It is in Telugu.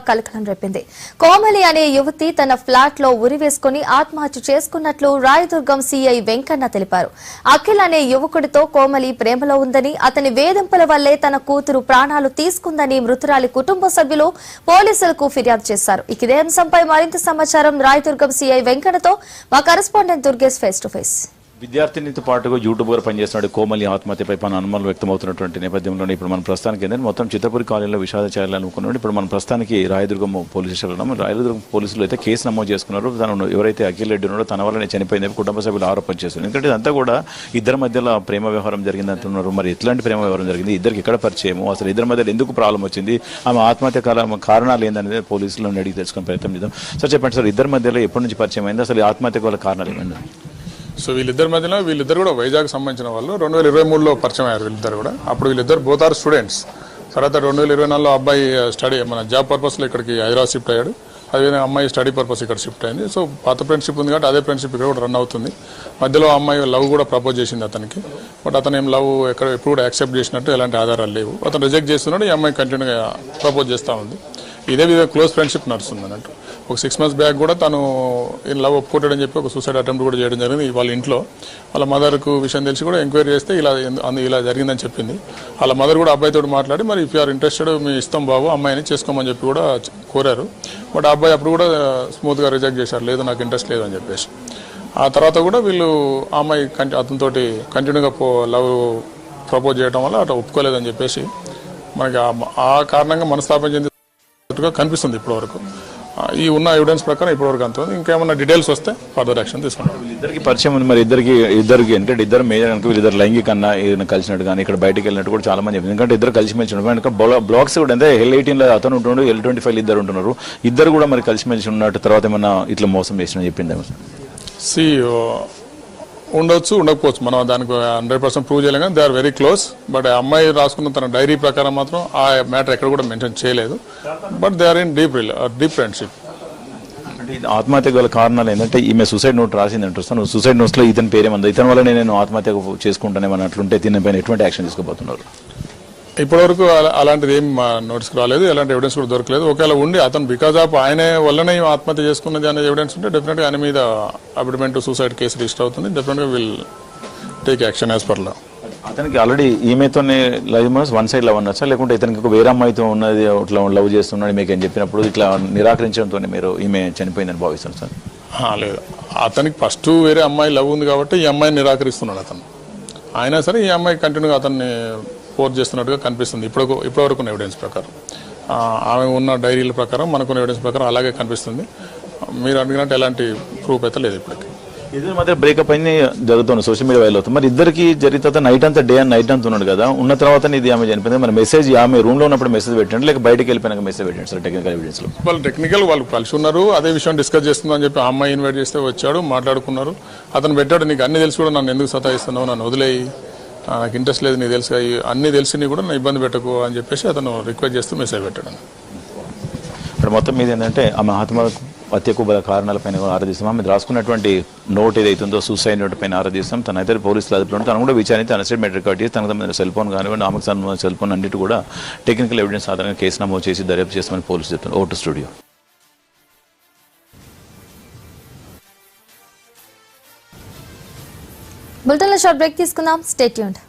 కలకలం రేపింది. కోమలి అనే యువతి తన ఫ్లాట్ లో ఉరివేసుకుని ఆత్మహత్య చేసుకున్నట్లు రాయదుర్గం సీఐ వెంకన్న తెలిపారు. అఖిల్ అనే యువకుడితో కోమలి ప్రేమలో ఉందని, అతని వేధింపుల వల్లే తన కూతురు ప్రాణాలు తీసుకుందని మృతురాలి కుటుంబ సభ్యులు పోలీసులకు ఫిర్యాదు చేశారు. ఇదే అంశంపై మరింత సమాచారం రాయదుర్గం సీఐ వెంకన్నతో మా correspondent Durgesh face to face. విద్యార్థినితో పాటుగా యూట్యూబర్ పనిచేస్తున్నాడు కోమలి ఆత్మహత్యపై పలు అనుమానాలు వ్యక్తమవుతున్నటువంటి నేపథ్యంలోనే ఇప్పుడు మన ప్రస్తుతానికి ఏంటంటే మొత్తం చిత్రపురి కాలనీలో విషాద చేయాలనుకున్నాడు. ఇప్పుడు మన ప్రస్తుతానికి రాయదుర్గం పోలీస్ స్టేషన్లో ఉన్నాం. రాయదుర్గం పోలీసులు అయితే కేసు నమోదు చేసుకున్నారు. తను ఎవరైతే అఖిల్ రెడ్డి ఉన్నాడో తన వల్లనే చనిపోయిందని కుటుంబ సభ్యులు ఆరోపణ చేస్తున్నారు. ఎందుకంటే ఇదంతా కూడా ఇద్దరి మధ్యలో ప్రేమ వ్యవహారం జరిగింది అంటున్నారు. మరి ఎట్లాంటి ప్రేమ వ్యవహారం జరిగింది, ఇద్దరికి ఎక్కడ పరిచయము, అసలు ఇద్దరి మధ్యలో ఎందుకు ప్రాబ్లం వచ్చింది, ఆమె ఆత్మహత్య కారణాలు ఏందనేది పోలీసులను అడిగి తెలుసుకునే ప్రయత్నం చేద్దాం. సార్ చెప్పండి సార్, ఇద్దరి మధ్యలో ఎప్పటి నుంచి పరిచయం అయింది, అసలు ఆత్మహత్య గల కారణాలు ఏమైంది? సో వీళ్ళిద్దరు కూడా వైజాగ్ సంబంధించిన వాళ్ళు 2023లో పరిచయం అయ్యారు. వీళ్ళిద్దరు కూడా అప్పుడు వీళ్ళిద్దరు బోత్ ఆర్ స్టూడెంట్స్. తర్వాత 2024లో అబ్బాయి స్టడీ మన జాబ్ పర్పస్లో ఇక్కడికి హైదరాబాద్ షిఫ్ట్ అయ్యాడు. అదేవిధంగా అమ్మాయి స్టడీ పర్పస్ ఇక్కడ షిఫ్ట్ అయింది. సో పాత ఫ్రెండ్షిప్ ఉంది కాబట్టి అదే ఫ్రెండ్షిప్ ఇక్కడ కూడా రన్ అవుతుంది. మధ్యలో అమ్మాయి లవ్ కూడా ప్రపోజ్ చేసింది అతనికి. బట్ అతను ఏం లవ్ ఎప్పుడు కూడా యాక్సెప్ట్ చేసినట్టు ఎలాంటి ఆధారాలు లేవు. అతను రిజెక్ట్ చేస్తున్నాడు. ఈ అమ్మాయి కంటిన్యూగా ప్రపోజ్ చేస్తూ ఉంది. ఇదే విధంగా క్లోజ్ ఫ్రెండ్షిప్ నడుస్తుంది అన్నట్టు. ఒక 6 months బ్యాక్ కూడా తను లవ్ ఒప్పుకోటాడని చెప్పి ఒక సూసైడ్ అటెంప్ట్ కూడా చేయడం జరిగింది. వాళ్ళ ఇంట్లో వాళ్ళ మదర్కు విషయం తెలిసి కూడా ఎంక్వైరీ చేస్తే ఇలా జరిగిందని చెప్పింది. వాళ్ళ మదర్ కూడా అబ్బాయితో మాట్లాడి మరి ఇఫ్ యూఆర్ ఇంట్రెస్టెడ్ మీ ఇష్టం బాబు అమ్మాయిని చేసుకోమని చెప్పి కూడా కోరారు. బట్ ఆ అబ్బాయి అప్పుడు కూడా స్మూత్గా రిజెక్ట్ చేశారు, లేదు నాకు ఇంట్రెస్ట్ లేదు అని చెప్పేసి. ఆ తర్వాత కూడా వీళ్ళు ఆ అమ్మాయి అతనితోటి కంటిన్యూగా లవ్ ప్రపోజ్ చేయడం వల్ల అట్లా ఒప్పుకోలేదని చెప్పేసి మనకి ఆ కారణంగా మనస్తాపం చెందినట్టుగా కనిపిస్తుంది ఇప్పటివరకు. ఈ ఉన్న ఎవిడెన్స్ ప్రకారం ఇప్పటివరకు అంత ఉంది. ఇంకేమన్నా డీటెయిల్స్ వస్తే ఫర్దర్ యాక్షన్ తీసుకుంటాం. ఇద్దరికి పరిచయం ఉంది. మరి ఇద్దరికి అంటే ఇద్దరు మేజర్ కనుక వీళ్ళిద్దరు లైంగికన్నా ఏదైనా కలిసినట్టు కానీ ఇక్కడ బయటకు వెళ్ళినట్టు కూడా చాలా మంది చెప్పింది. ఎందుకంటే ఇద్దరు కలిసిమెలిసి ఉన్నారు. బ్లాక్స్ కూడా అంటే L18లో అతను ఉంటున్నాడు, L25 ఇద్దరు ఉంటున్నారు. ఇద్దరు కూడా మరి కలిసిమెలిసి ఉన్నట్టు తర్వాత ఏమన్నా ఇట్లా మోసం చేసిన చెప్పింది. ఉండొచ్చు, ఉండకపోవచ్చు. మనం దానికి 100% ప్రూవ్ చేయలేం కానీ they are very close. But అమ్మాయి రాసుకున్న తన డైరీ ప్రకారం మాత్రం ఆ మ్యాటర్ ఎక్కడ కూడా మెన్షన్ చేయలేదు. But they are in deep friendship. అంటే ఆత్మహత్య గల కారణాలు ఏంటంటే ఈమె సూసైడ్ నోట్ రాసింది అంటారు. సూసైడ్ నోట్స్లో ఇతని పేరేమంది, ఇతని వల్లనే నేను ఆత్మహత్య చేసుకుంటానేమని అట్లుంటే దీని పైన ఎటువంటి యాక్షన్ తీసుకోబోతున్నారు? ఇప్పటివరకు అలాంటిది ఏం నోటీస్కి రాలేదు, ఎలాంటి ఎవిడెన్స్ కూడా దొరకలేదు. ఒకవేళ ఉండి అతను బికాజ్ ఆఫ్ ఆయన వల్లనే ఆత్మహత్య చేసుకున్నది అనే ఎవిడెన్స్ ఉంటే డెఫినెట్గా ఆయన మీద అబిట్మెంట్ సూసైడ్ కేసు రిజిస్టర్ అవుతుంది. డెఫినెట్గా will take action as per law. అతనికి ఆల్రెడీ ఈమెతోనే వన్ సైడ్ లవ్ అనొచ్చా, లేకుంటే ఇతనికి వేరే అమ్మాయితో ఉన్నది ఇట్లా లవ్ చేస్తున్నాడు మీకు అని చెప్పినప్పుడు ఇట్లా నిరాకరించడంతో మీరు ఈమె చనిపోయిందని భావిస్తున్నారు సార్? లేదు, అతనికి ఫస్ట్ వేరే అమ్మాయి లవ్ ఉంది కాబట్టి ఈ అమ్మాయిని నిరాకరిస్తున్నాడు అతను. అయినా సరే ఈ అమ్మాయి కంటిన్యూగా అతన్ని ఫోర్స్ చేస్తున్నట్టుగా కనిపిస్తుంది ఇప్పటివరకు ఉన్న ఎవిడెన్స్ ప్రకారం. ఆమె ఉన్న డైరీల ప్రకారం మనకున్న ఎవిడెన్స్ ప్రకారం అలాగే కనిపిస్తుంది. మీరు అడిగినట్టు ఎలాంటి ప్రూఫ్ అయితే లేదు ఇప్పటికి. ఇద్దరి మధ్య బ్రేకప్ అయింది జరుగుతుంది, సోషల్ మీడియా వైరల్ అవుతుంది. మరి ఇద్దరికి జరిగితే నైట్ అంతా డే అండ్ నైట్ అంతా ఉన్నాడు కదా, ఉన్న తర్వాత ఇది ఆమె చనిపోయింది. మరి మెసేజ్ ఆమె రూమ్ లో ఉన్నప్పుడు మెసేజ్ పెట్టండి, లేక బయటకు వెళ్ళిపోయినాక మెసేజ్ పెట్టండి సార్? టెక్నికల్ ఎవిడెన్స్ లో వాళ్ళు కలిసి ఉన్నారు, అదే విషయం డిస్కస్ చేస్తుందని చెప్పి ఆ అమ్మాయి ఇన్వైట్ చేస్తే వచ్చాడు, మాట్లాడుకున్నారు. అతను పెట్టాడు, నీకు అన్ని తెలిసి కూడా నన్ను ఎందుకు సతాయిస్తున్నావు, నన్ను వదిలేయి, నాకు ఇంట్రెస్ట్ లేదు, నీకు తెలుసు అన్ని తెలిసి కూడా నా ఇబ్బంది పెట్టకు అని చెప్పేసి అతను రిక్వెస్ట్ చేస్తూ మెసేజ్ పెట్టాడు. ఇక్కడ మొత్తం మీద ఏంటంటే ఆమె హత్యకు గల కారణాలపైన ఆరాధిస్తాం. ఆమె రాసుకున్నటువంటి నోట్ ఏదైతుందో సూసైడ్ నోట్ పైన ఆరాధిస్తాం. తనైతే పోలీసులు అదుపులో తను కూడా విచారించి తన స్టేట్మెంట్ రికార్డ్ చేసి తనకు సంబంధించిన సెల్ ఫోన్ కానివ్వండి, ఆమెకు సంబంధించిన సెల్ ఫోన్ అన్నిటి కూడా టెక్నికల్ ఎవిడెన్స్ ఆధారంగా కేసు నమోదు చేసి దర్యాప్తు చేస్తామని పోలీసులు చెప్తున్నారు. Vote studio. బులెటిన్లో షార్ట్ బ్రేక్ తీసుకుందాం. Stay tuned.